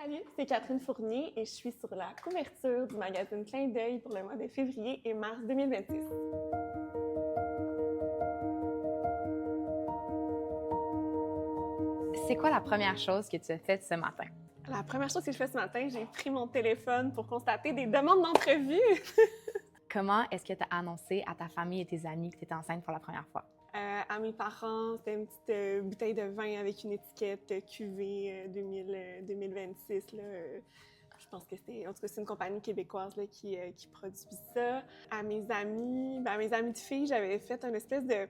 Salut, c'est Catherine Fournier et je suis sur la couverture du magazine Clin d'œil pour le mois de février et mars 2026. C'est quoi la première chose que tu as faite ce matin? La première chose que je fais ce matin, j'ai pris mon téléphone pour constater des demandes d'entrevue. Comment est-ce que tu as annoncé à ta famille et tes amis que tu étais enceinte pour la première fois? À mes parents, c'était une petite bouteille de vin avec une étiquette cuvée 2026. Là. Je pense que en tout cas, c'est une compagnie québécoise là, qui produit ça. À mes amis de filles, j'avais fait une espèce de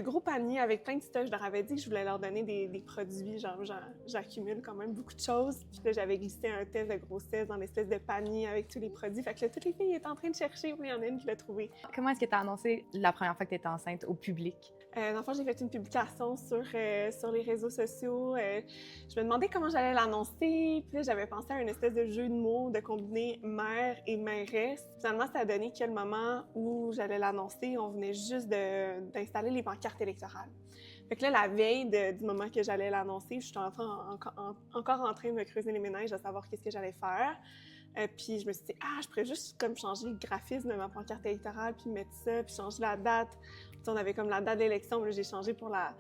gros panier avec plein de stuff. Je leur avais dit que je voulais leur donner des produits, genre j'accumule quand même beaucoup de choses. Puis là, j'avais glissé un test de grossesse dans l'espèce de panier avec tous les produits. Fait que là, toutes les filles étaient en train de chercher, puis il y en a une qui l'a trouvé. Comment est-ce que tu as annoncé la première fois que tu étais enceinte au public? Dans le fond, j'ai fait une publication sur les réseaux sociaux. Je me demandais comment j'allais l'annoncer. Puis là, j'avais pensé à une espèce de jeu de mots de combiner mère et mairesse. Finalement, ça a donné que le moment où j'allais l'annoncer, on venait juste d'installer les pancartes électorales. Fait que là, la veille du moment que j'allais l'annoncer, je suis encore en train de me creuser les méninges à savoir qu'est-ce que j'allais faire. Puis je me suis dit, je pourrais juste comme changer le graphisme de ma pancarte électorale, puis mettre ça, puis changer la date. Puis on avait comme la date d'élection, mais là, j'ai changé pour la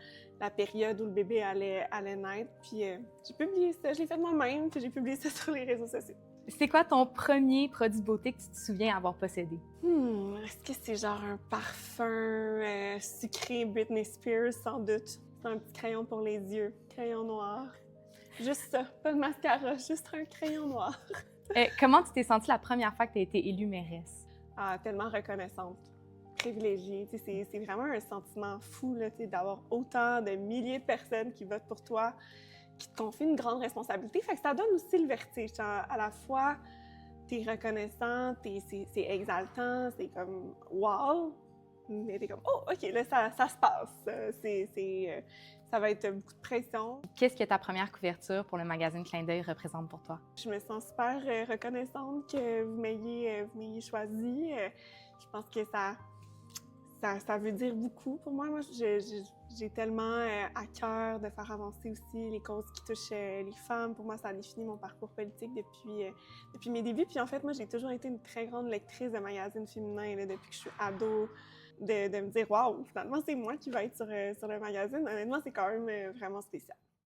période où le bébé allait naître. Puis j'ai publié ça, je l'ai fait moi-même, puis j'ai publié ça sur les réseaux sociaux. C'est quoi ton premier produit de beauté que tu te souviens avoir possédé? Est-ce que c'est genre un parfum sucré Britney Spears, sans doute? C'est un petit crayon pour les yeux, crayon noir. Juste ça, pas de mascara, juste un crayon noir. Comment tu t'es sentie la première fois que tu as été élue mairesse? Tellement reconnaissante, privilégiée. C'est vraiment un sentiment fou là, d'avoir autant de milliers de personnes qui votent pour toi, qui te confient une grande responsabilité. Fait que ça donne aussi le vertige. À la fois, t'es reconnaissant, c'est exaltant, c'est comme « wow », mais t'es comme « oh, OK, là, ça se passe. » Ça va être beaucoup de pression. Qu'est-ce que ta première couverture pour le magazine Clin d'œil représente pour toi? Je me sens super reconnaissante que vous m'ayez choisie. Je pense que ça veut dire beaucoup pour moi. Moi, j'ai tellement à cœur de faire avancer aussi les causes qui touchent les femmes. Pour moi, ça a défini mon parcours politique depuis mes débuts. Puis en fait, moi, j'ai toujours été une très grande lectrice de magazines féminins là, depuis que je suis ado. De me dire, waouh, finalement, c'est moi qui vais être sur le magazine. Honnêtement, c'est quand même vraiment spécial.